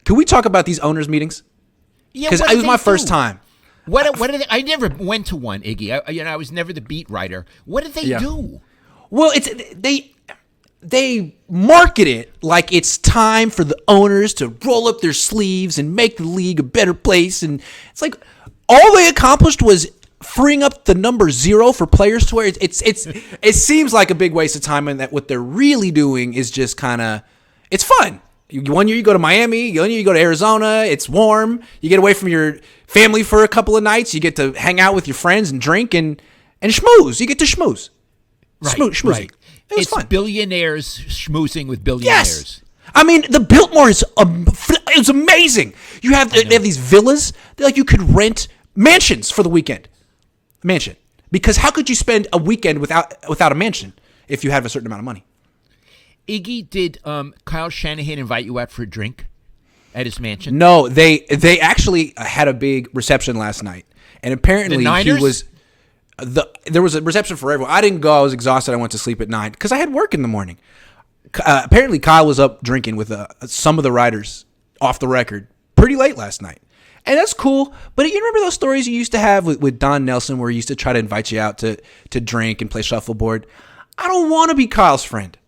Can we talk about these owners' meetings? Yeah, Because it was my first time. What did they, I never went to one, Iggy. I was never the beat writer. What did they do? Well, they market it like it's time for the owners to roll up their sleeves and make the league a better place. And it's like all they accomplished was freeing up the number 0 for players to wear. It seems like a big waste of time, and that what they're really doing is just kind of, it's fun. One year you go to Miami, one year you go to Arizona. It's warm. You get away from your family for a couple of nights. You get to hang out with your friends and drink and schmooze. You get to schmooze. Right, Schmoozing. right. It's fun. Billionaires schmoozing with billionaires. Yes. I mean, the Biltmore is amazing. They have these villas. They're like you could rent mansions for the weekend. Mansion. Because how could you spend a weekend without a mansion if you have a certain amount of money? Iggy, did Kyle Shanahan invite you out for a drink at his mansion? No, they actually had a big reception last night, and apparently there was a reception for everyone. I didn't go. I was exhausted. I went to sleep at 9 because I had work in the morning. Apparently, Kyle was up drinking with some of the writers off the record pretty late last night. And that's cool. But you remember those stories you used to have with Don Nelson where he used to try to invite you out to drink and play shuffleboard? I don't want to be Kyle's friend.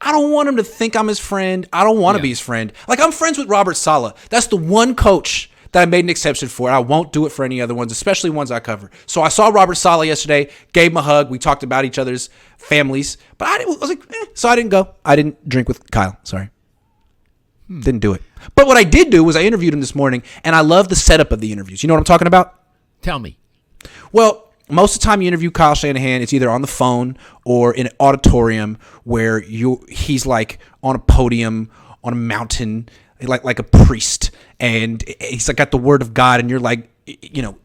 I don't want him to think I'm his friend. I don't want to be his friend. Like, I'm friends with Robert Saleh. That's the one coach that I made an exception for. I won't do it for any other ones, especially ones I cover. So I saw Robert Saleh yesterday, gave him a hug. We talked about each other's families. But I was like, so I didn't go. I didn't drink with Kyle. Sorry. Didn't do it. But what I did do was I interviewed him this morning, and I love the setup of the interviews. You know what I'm talking about? Tell me. Well, most of the time you interview Kyle Shanahan, it's either on the phone or in an auditorium where he's like on a podium on a mountain, like a priest, and he's like got the word of God, and you're like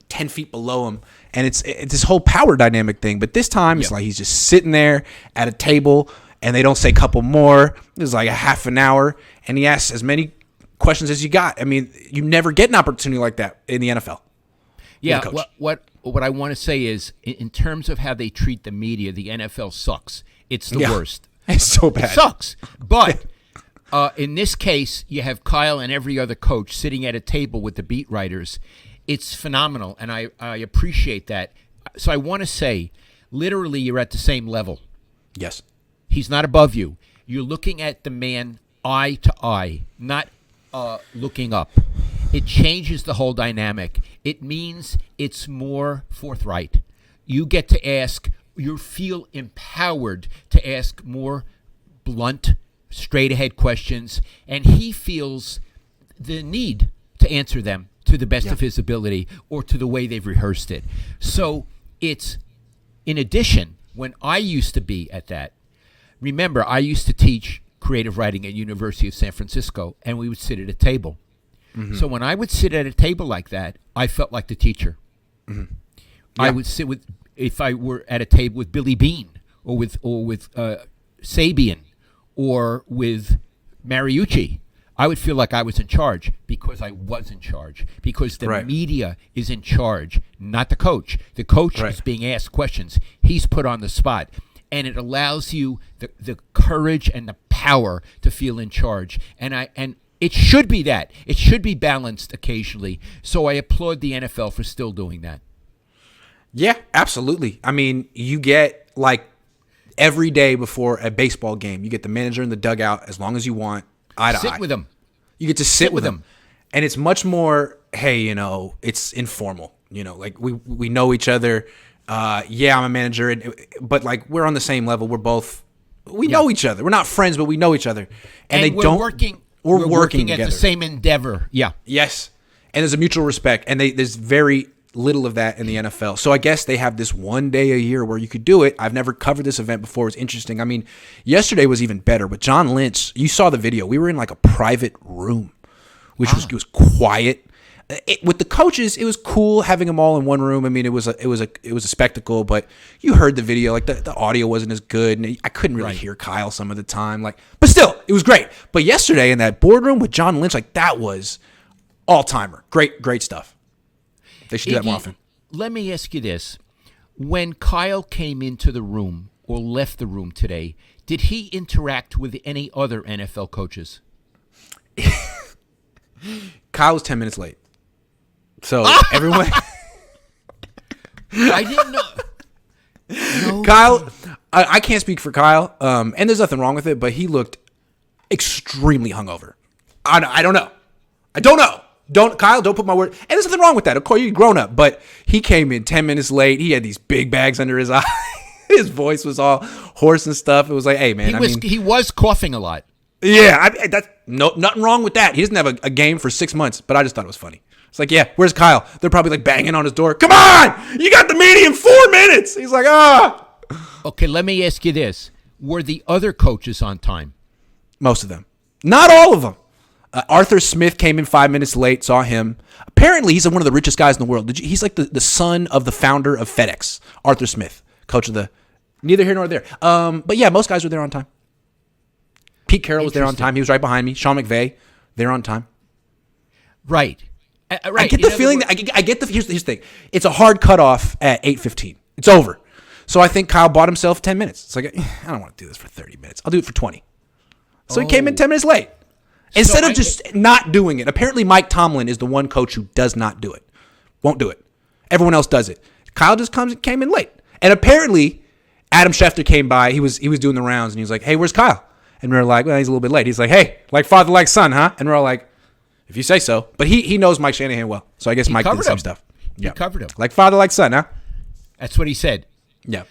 10 feet below him, and it's this whole power dynamic thing. But this time it's like he's just sitting there at a table, and they don't say couple more. It's like a half an hour, and he asks as many questions as you got. I mean, you never get an opportunity like that in the NFL. Yeah, what I want to say is, in terms of how they treat the media, the NFL sucks. It's the worst. It's so bad. It sucks. But in this case, you have Kyle and every other coach sitting at a table with the beat writers. It's phenomenal, and I appreciate that. So I want to say, literally, you're at the same level. Yes. He's not above you. You're looking at the man eye to eye, not looking up. It changes the whole dynamic. It means it's more forthright. You get to ask, you feel empowered to ask more blunt, straight-ahead questions, and he feels the need to answer them to the best of his ability or to the way they've rehearsed it. So it's, in addition, when I used to be at that, remember, I used to teach creative writing at University of San Francisco, and we would sit at a table. Mm-hmm. So when I would sit at a table like that, I felt like the teacher. Mm-hmm. I would sit with, if I were at a table with Billy Beane or with Sabian or with Mariucci, I would feel like I was in charge because I was in charge, because the media is in charge, not the coach. The coach is being asked questions. He's put on the spot. And it allows you the courage and the power to feel in charge. And it should be that. It should be balanced occasionally. So I applaud the NFL for still doing that. Yeah, absolutely. I mean, you get like every day before a baseball game, you get the manager in the dugout as long as you want, eye to eye. Sit with them. You get to sit with them. And it's much more, hey, it's informal. Like we know each other. I'm a manager, but like we're on the same level. We know each other. We're not friends, but we know each other. And we're working at together. The same endeavor. Yeah. Yes. And there's a mutual respect. And there's very little of that in the NFL. So I guess they have this one day a year where you could do it. I've never covered this event before. It's interesting. I mean, yesterday was even better. With John Lynch, you saw the video. We were in like a private room, which was quiet. With the coaches, it was cool having them all in one room. I mean, it was a spectacle, but you heard the video. Like the audio wasn't as good, and I couldn't really hear Kyle some of the time. But still, it was great. But yesterday in that boardroom with John Lynch, that was all timer. Great stuff. They should do that more often. Let me ask you this: when Kyle came into the room or left the room today, did he interact with any other NFL coaches? Kyle was 10 minutes late. So everyone. I didn't know. No. Kyle, I can't speak for Kyle, and there's nothing wrong with it, but he looked extremely hungover. I don't know. Kyle, don't put my word. And there's nothing wrong with that. Of course, you're grown up, but he came in 10 minutes late. He had these big bags under his eye. His voice was all hoarse and stuff. It was like, hey, man. He was coughing a lot. Yeah, that's nothing wrong with that. He doesn't have a game for 6 months, but I just thought it was funny. It's like, yeah, where's Kyle? They're probably like banging on his door. Come on! You got the meeting in 4 minutes! He's like, ah! Okay, let me ask you this. Were the other coaches on time? Most of them. Not all of them. Arthur Smith came in 5 minutes late, saw him. Apparently, he's one of the richest guys in the world. He's like the son of the founder of FedEx, Arthur Smith, coach of the neither here nor there. But yeah, most guys were there on time. Pete Carroll was there on time. He was right behind me. Sean McVay, there on time. Right. I get the feeling that I get the here's the thing. It's a hard cutoff at 8:15. It's over. So I think Kyle bought himself 10 minutes. It's like, I don't want to do this for 30 minutes. I'll do it for 20. So he came in 10 minutes late. Instead of just not doing it. Apparently Mike Tomlin is the one coach who does not do it. Won't do it. Everyone else does it. Kyle just came in late. And apparently Adam Schefter came by. He was doing the rounds and he was like, hey, where's Kyle? And we were like, well, he's a little bit late. He's like, hey, like father, like son, huh? And we're all like, if you say so. But he knows Mike Shanahan well. So I guess Mike did the same stuff. Yeah. He covered him. Like father, like son, huh? That's what he said. Yeah.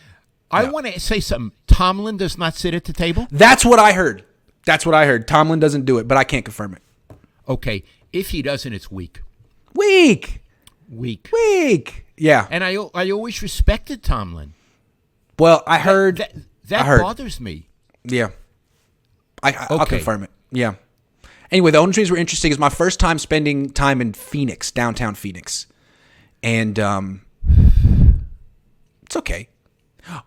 I want to say something. Tomlin does not sit at the table? That's what I heard. Tomlin doesn't do it, but I can't confirm it. Okay. If he doesn't, it's weak. Weak. Yeah. And I always respected Tomlin. Well, I heard. That bothers me. Yeah. I'll confirm it. Yeah. Anyway, the owner dreams were interesting. It's my first time spending time in Phoenix, downtown Phoenix. And it's okay.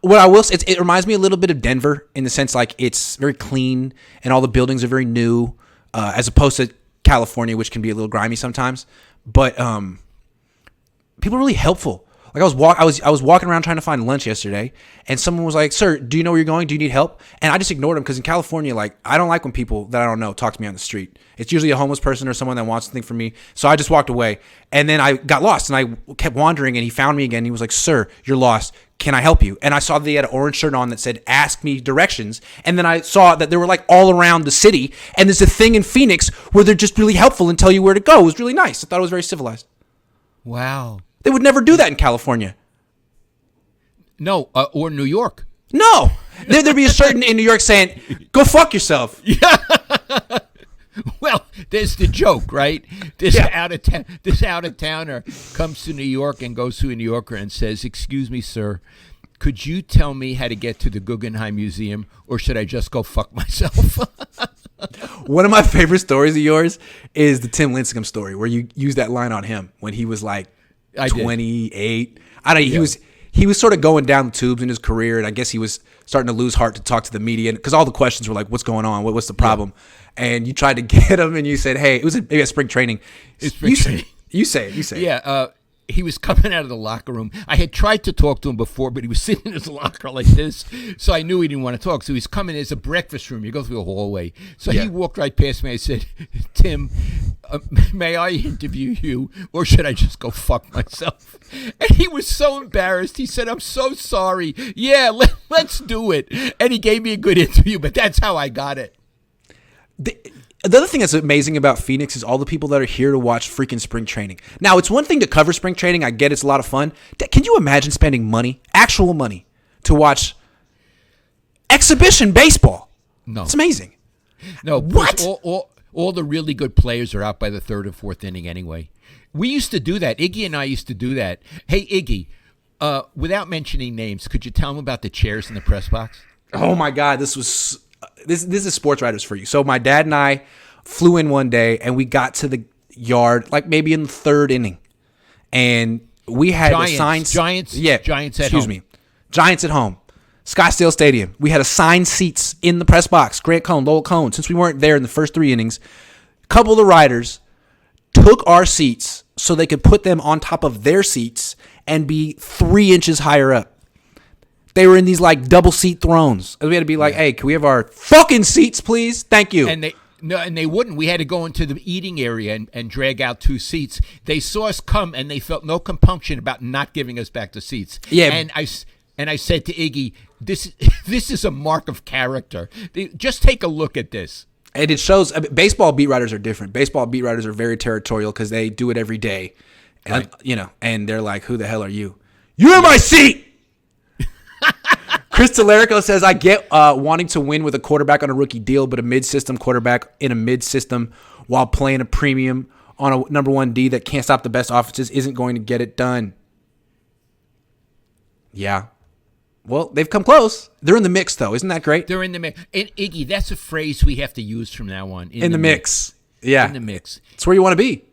What I will say, it reminds me a little bit of Denver in the sense like it's very clean and all the buildings are very new, as opposed to California, which can be a little grimy sometimes. But people are really helpful. Like I was walking around trying to find lunch yesterday, and someone was like, "Sir, do you know where you're going? Do you need help?" And I just ignored him because in California, like I don't like when people that I don't know talk to me on the street. It's usually a homeless person or someone that wants something from me. So I just walked away, and then I got lost, and I kept wandering, and he found me again. And he was like, "Sir, you're lost. Can I help you?" And I saw that he had an orange shirt on that said, "Ask me directions." And then I saw that they were like all around the city, and there's a thing in Phoenix where they're just really helpful and tell you where to go. It was really nice. I thought it was very civilized. Wow. They would never do that in California. No, or New York. No. There'd be a certain in New York saying, "Go fuck yourself." Yeah. Well, there's the joke, right? This out of towner comes to New York and goes to a New Yorker and says, "Excuse me, sir, could you tell me how to get to the Guggenheim Museum, or should I just go fuck myself?" One of my favorite stories of yours is the Tim Lincecum story, where you used that line on him when he was like 28. I don't know. He was sort of going down the tubes in his career, and I guess he was starting to lose heart to talk to the media because all the questions were like, "What's going on? What's the problem?" And you tried to get him, and you said, "Hey, it was maybe a spring training." You say it. Yeah. He was coming out of the locker room. I had tried to talk to him before, but he was sitting in his locker like this, so I knew he didn't want to talk. So he's coming. There's a breakfast room. You go through a hallway. So he walked right past me. I said, "Tim, may I interview you, or should I just go fuck myself?" And he was so embarrassed. He said, "I'm so sorry. Yeah, let's do it." And he gave me a good interview, but that's how I got it. The other thing that's amazing about Phoenix is all the people that are here to watch freaking spring training. Now, it's one thing to cover spring training. I get it's a lot of fun. Can you imagine spending money, actual money, to watch exhibition baseball? No. It's amazing. No. What? All the really good players are out by the third or fourth inning anyway. We used to do that. Iggy and I used to do that. Hey, Iggy, without mentioning names, could you tell them about the chairs in the press box? Oh, my God. This is sports writers for you. So my dad and I flew in one day, and we got to the yard like maybe in the third inning, and we had Giants at home. Giants at home, Scottsdale Stadium. We had assigned seats in the press box. Grant Cohn, Lowell Cohn. Since we weren't there in the first 3 innings, a couple of the writers took our seats so they could put them on top of their seats and be 3 inches higher up. They were in these like double seat thrones. And we had to be like, "Hey, can we have our fucking seats, please? Thank you." And No, and they wouldn't. We had to go into the eating area and drag out 2 seats. They saw us come, and they felt no compunction about not giving us back the seats. Yeah. And I said to Iggy, this is a mark of character. Just take a look at this. And it shows. Baseball beat writers are different. Baseball beat writers are very territorial because they do it every day. And, Right. And they're like, who the hell are you? You're in my seat! Chris Tellerico says, I get wanting to win with a quarterback on a rookie deal, but a mid-system quarterback in a mid-system while playing a premium on a number 1 D that can't stop the best offenses isn't going to get it done. Yeah. Well, they've come close. They're in the mix, though. Isn't that great? They're in the mix. And Iggy, that's a phrase we have to use from now on. In the mix. Yeah. In the mix. It's where you want to be.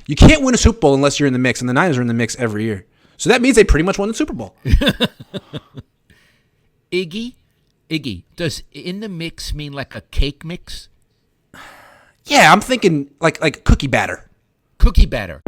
You can't win a Super Bowl unless you're in the mix, and the Niners are in the mix every year. So that means they pretty much won the Super Bowl. Iggy, does in the mix mean like a cake mix? Yeah, I'm thinking like cookie batter. Cookie batter.